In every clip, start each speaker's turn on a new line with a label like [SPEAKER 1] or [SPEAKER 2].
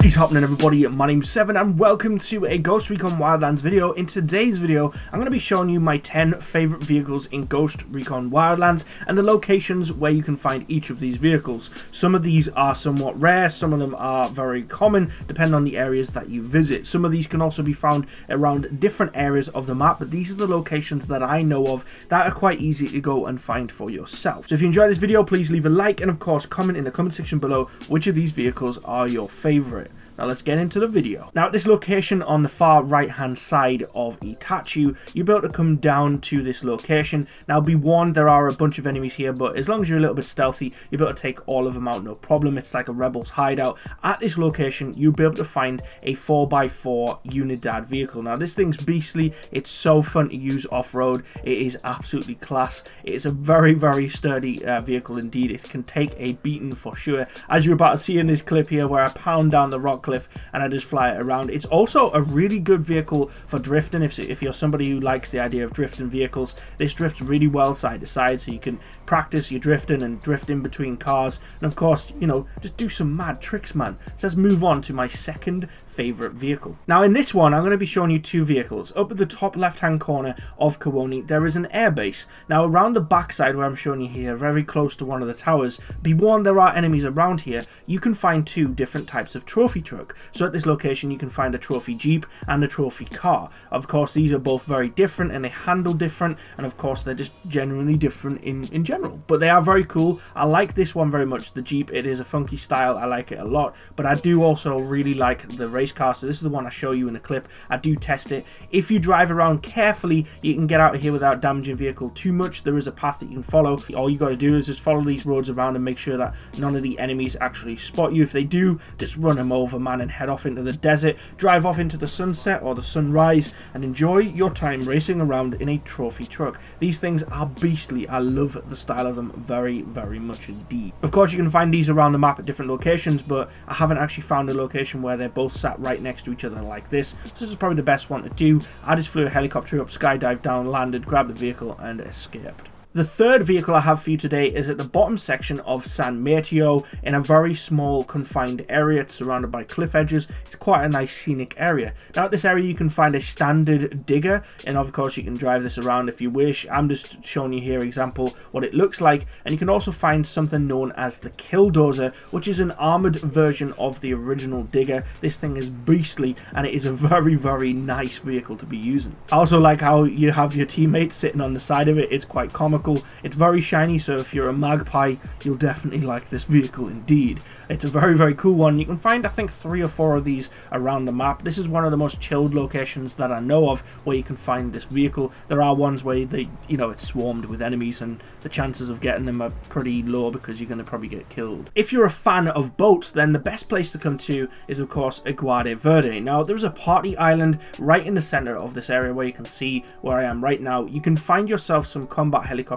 [SPEAKER 1] What is happening, everybody? My name's Seven and welcome to a Ghost Recon Wildlands video. In today's video, I'm going to be showing you my 10 favourite vehicles in Ghost Recon Wildlands and the locations where you can find each of these vehicles. Some of these are somewhat rare, some of them are very common, depending on the areas that you visit. Some of these can also be found around different areas of the map, but these are the locations that I know of that are quite easy to go and find for yourself. So if you enjoyed this video, please leave a like and of course comment in the comment section below which of these vehicles are your favourite. Now let's get into the video. Now at this location on the far right hand side of Itachi, you'll be able to come down to this location. Now be warned, there are a bunch of enemies here, but as long as you're a little bit stealthy, you'll be able to take all of them out, no problem. It's like a rebel's hideout. At this location, you'll be able to find a 4x4 Unidad vehicle. Now this thing's beastly, it's so fun to use off-road, it is absolutely class. It is a very, very sturdy vehicle indeed. It can take a beating for sure, as you're about to see in this clip here where I pound down the rock cliff and I just fly it around. It's also a really good vehicle for drifting. If you're somebody who likes the idea of drifting vehicles, this drifts really well side to side, so you can practice your drifting and drift in between cars, and of course, you know, just do some mad tricks, man. So let's move on to my second favorite vehicle. Now in this one, I'm going to be showing you two vehicles. Up at the top left hand corner of Kawoni, there is an airbase. Now around the back side where I'm showing you here, very close to one of the towers, be warned, there are enemies around here. You can find two different types of trophy truck. So at this location you can find a trophy jeep and a trophy car. Of course these are both very different and they handle different, and of course they're just genuinely different in general, but they are very cool. I like this one very much, the jeep. It is a funky style, I like it a lot, but I do also really like the race car. So this is the one I show you in the clip. I do test it. If you drive around carefully, you can get out of here without damaging vehicle too much. There is a path that you can follow. All you got to do is just follow these roads around and make sure that none of the enemies actually spot you. If they do, just run them over, man, and head off into the desert, drive off into the sunset or the sunrise, and enjoy your time racing around in a trophy truck. These things are beastly. I love the style of them very, very much indeed. Of course you can find these around the map at different locations, but I haven't actually found a location where they're both sat right next to each other like this, so this is probably the best one to do. I just flew a helicopter up, skydived down, landed, grabbed the vehicle and escaped. The third vehicle I have for you today is at the bottom section of San Mateo in a very small confined area. It's surrounded by cliff edges. It's quite a nice scenic area. Now at this area you can find a standard digger, and of course you can drive this around if you wish. I'm just showing you here example what it looks like, and you can also find something known as the Killdozer, which is an armored version of the original digger. This thing is beastly and it is a very, very nice vehicle to be using. I also like how you have your teammates sitting on the side of it. It's quite comical. It's very shiny, so if you're a magpie, you'll definitely like this vehicle indeed. It's a very, very cool one. You can find, I think, 3 or 4 of these around the map. This is one of the most chilled locations that I know of where you can find this vehicle. There are ones where it's swarmed with enemies and the chances of getting them are pretty low because you're going to probably get killed. If you're a fan of boats, then the best place to come to is of course Aguade Verde. Now there's a party island right in the center of this area where you can see where I am right now. You can find yourself some combat helicopters.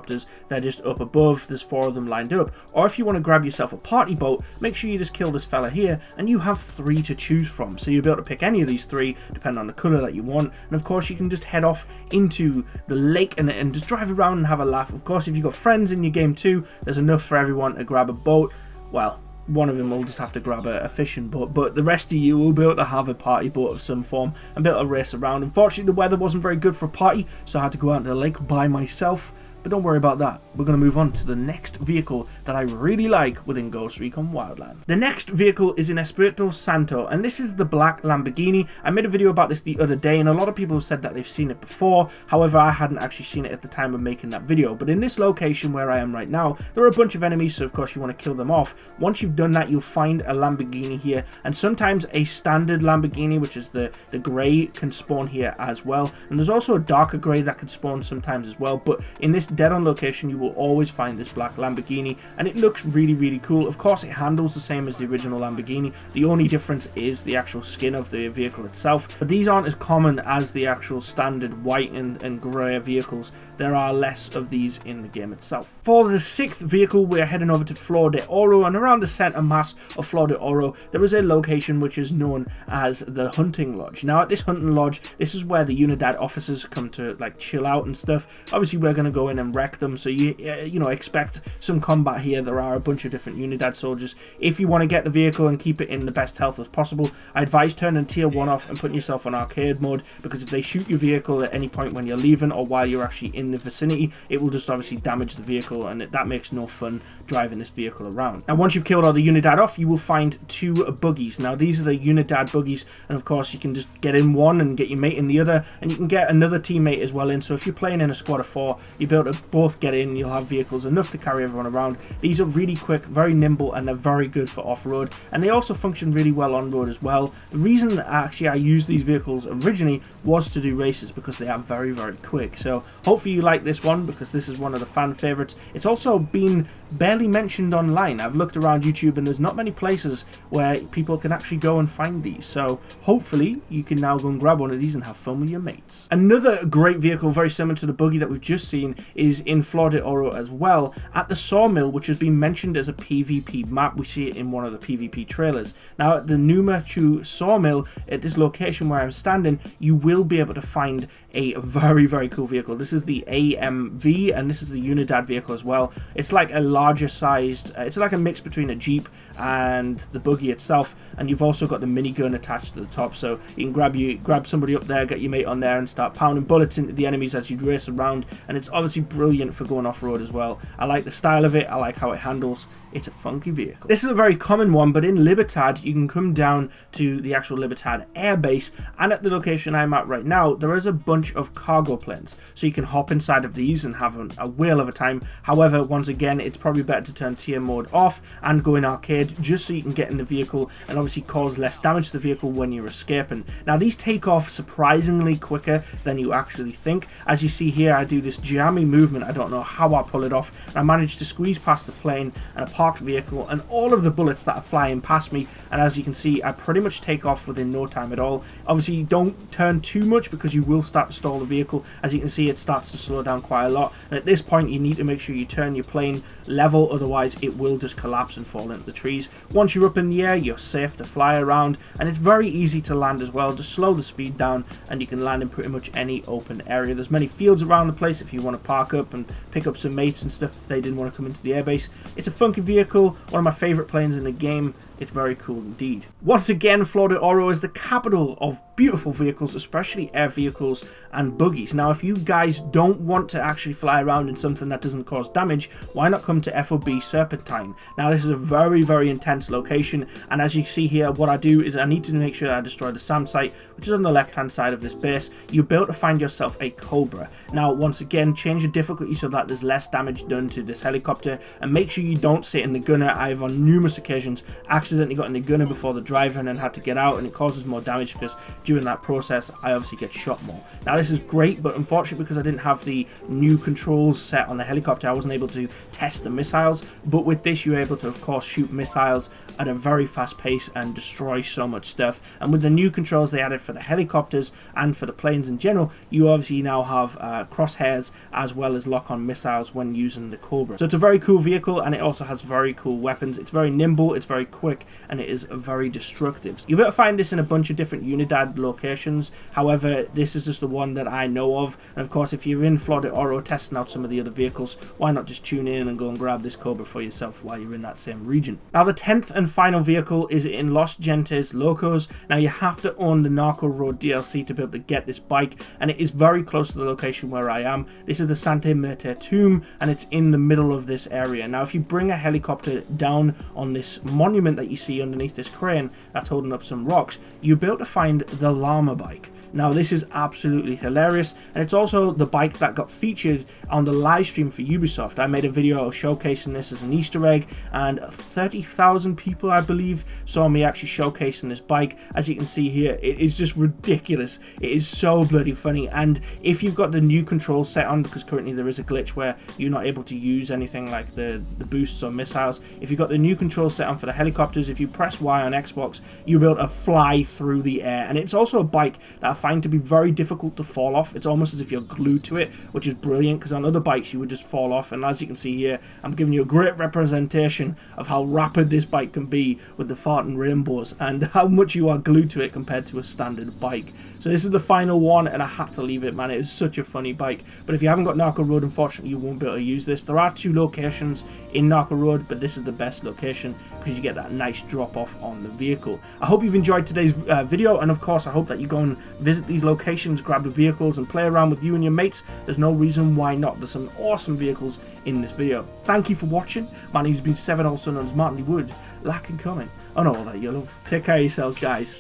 [SPEAKER 1] They're just up above. There's 4 of them lined up. Or if you want to grab yourself a party boat, make sure you just kill this fella here and you have 3 to choose from. So you'll be able to pick any of these 3 depending on the color that you want, and of course you can just head off into the lake and just drive around and have a laugh. Of course if you've got friends in your game too, there's enough for everyone to grab a boat. Well, one of them will just have to grab a fishing boat, but the rest of you will be able to have a party boat of some form and be able to race around. Unfortunately the weather wasn't very good for a party, so I had to go out into the lake by myself. But don't worry about that. We're going to move on to the next vehicle that I really like within Ghost Recon Wildlands. The next vehicle is in Espirito Santo, and this is the black Lamborghini. I made a video about this the other day, and a lot of people have said that they've seen it before. However, I hadn't actually seen it at the time of making that video. But in this location where I am right now, there are a bunch of enemies, so of course you want to kill them off. Once you've done that, you'll find a Lamborghini here, and sometimes a standard Lamborghini, which is the grey, can spawn here as well. And there's also a darker grey that can spawn sometimes as well, but in this dead on location you will always find this black Lamborghini, and it looks really, really cool. Of course it handles the same as the original Lamborghini. The only difference is the actual skin of the vehicle itself, but these aren't as common as the actual standard white and grey vehicles. There are less of these in the game itself. For the 6th vehicle, we're heading over to Flor de Oro, and around the center mass of Flor de Oro there is a location which is known as the Hunting Lodge. Now at this Hunting Lodge, this is where the Unidad officers come to like chill out and stuff. Obviously we're going to go in and wreck them. So you know, expect some combat here. There are a bunch of different Unidad soldiers. If you want to get the vehicle and keep it in the best health as possible, I advise turning tier 1 off and putting yourself on arcade mode, because if they shoot your vehicle at any point when you're leaving or while you're actually in the vicinity, it will just obviously damage the vehicle, and that makes no fun driving this vehicle around. Now once you've killed all the Unidad off, you will find 2 buggies. Now these are the Unidad buggies, and of course you can just get in one and get your mate in the other, and you can get another teammate as well in. So if you're playing in a squad of 4, you'll be able to both get in. You'll have vehicles enough to carry everyone around. These are really quick, very nimble, and they're very good for off-road, and they also function really well on-road as well. The reason that actually I used these vehicles originally was to do races, because they are very, very quick. So hopefully you like this one, because this is one of the fan favorites. It's also been barely mentioned online. I've looked around YouTube and there's not many places where people can actually go and find these. So hopefully you can now go and grab one of these and have fun with your mates. Another great vehicle, very similar to the buggy that we've just seen, is in Flor de Oro as well, at the Sawmill, which has been mentioned as a PvP map. We see it in one of the PvP trailers. Now at the Numachu Sawmill, at this location where I'm standing, you will be able to find a very, very cool vehicle. This is the AMV, and this is the Unidad vehicle as well. It's like a larger sized, it's like a mix between a Jeep and the buggy itself, and you've also got the minigun attached to the top, so you can grab somebody up there, get your mate on there, and start pounding bullets into the enemies as you race around. And it's obviously brilliant for going off-road as well. I like the style of it, I like how it handles. It's a funky vehicle. This is a very common one, but in Libertad, you can come down to the actual Libertad airbase, and at the location I'm at right now, there is a bunch of cargo planes. So you can hop inside of these and have a whale of a time. However, once again, it's probably better to turn tier mode off and go in arcade, just so you can get in the vehicle and obviously cause less damage to the vehicle when you're escaping. Now, these take off surprisingly quicker than you actually think. As you see here, I do this jammy movement. I don't know how I pull it off. And I managed to squeeze past the plane and a parked vehicle and all of the bullets that are flying past me, and as you can see, I pretty much take off within no time at all. Obviously, don't turn too much, because you will start to stall the vehicle. As you can see, it starts to slow down quite a lot, and at this point you need to make sure you turn your plane level, otherwise it will just collapse and fall into the trees. Once you're up in the air, you're safe to fly around, and it's very easy to land as well. Just slow the speed down and you can land in pretty much any open area. There's many fields around the place if you want to park up and pick up some mates and stuff if they didn't want to come into the airbase. It's a funky vehicle, one of my favourite planes in the game. It's very cool indeed. Once again, Flor de Oro is the capital of beautiful vehicles, especially air vehicles and buggies. Now, if you guys don't want to actually fly around in something that doesn't cause damage, why not come to FOB Serpentine? Now, this is a very, very intense location, and as you see here, what I do is I need to make sure that I destroy the SAM site, which is on the left-hand side of this base. You'll be able to find yourself a Cobra. Now, once again, change the difficulty so that there's less damage done to this helicopter, and make sure you don't sit in the gunner. I've on numerous occasions accidentally got in the gunner before the driver and then had to get out, and it causes more damage because during that process I obviously get shot more. Now, this is great, but unfortunately, because I didn't have the new controls set on the helicopter, I wasn't able to test the missiles. But with this, you're able to, of course, shoot missiles at a very fast pace and destroy so much stuff. And with the new controls they added for the helicopters and for the planes in general, you obviously now have crosshairs as well as lock-on missiles when using the Cobra. So it's a very cool vehicle, and it also has very cool weapons. It's very nimble, it's very quick, and it is very destructive. You'll be able to find this in a bunch of different Unidad locations. However, this is just the one that I know of. And of course, if you're in Flor de Oro testing out some of the other vehicles, why not just tune in and go and grab this Cobra for yourself while you're in that same region. Now, the 10th and final vehicle is in Los Gentes Locos. Now, you have to own the Narco Road DLC to be able to get this bike, and it is very close to the location where I am. This is the Santa Blanca tomb, and it's in the middle of this area. Now, if you bring a helicopter down on this monument that you see underneath this crane that's holding up some rocks, you'll be able to find the llama bike. Now, this is absolutely hilarious, and it's also the bike that got featured on the live stream for Ubisoft. I made a video showcasing this as an Easter egg, and 30,000 people, I believe, saw me actually showcasing this bike. As you can see here, it is just ridiculous. It is so bloody funny, and if you've got the new controls set on, because currently there is a glitch where you're not able to use anything like the boosts or missiles, if you've got the new controls set on for the helicopters, if you press Y on Xbox, you'll be able to fly through the air, and it's it's also a bike that I find to be very difficult to fall off. It's almost as if you're glued to it, which is brilliant, because on other bikes you would just fall off. And as you can see here, I'm giving you a great representation of how rapid this bike can be with the farting rainbows, and how much you are glued to it compared to a standard bike. So this is the final one, and I had to leave it, man. It is such a funny bike. But if you haven't got Narco Road, unfortunately you won't be able to use this. There are 2 locations in Narco Road, but this is the best location because you get that nice drop off on the vehicle. I hope you've enjoyed today's video, and of course I hope that you go and visit these locations, grab the vehicles and play around with you and your mates. There's no reason why not. There's some awesome vehicles in this video. Thank you for watching. My name's been Seven, also known as Martin Lee Wood. Like and comment on all that you love. Take care of yourselves, guys.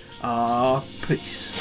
[SPEAKER 1] Peace.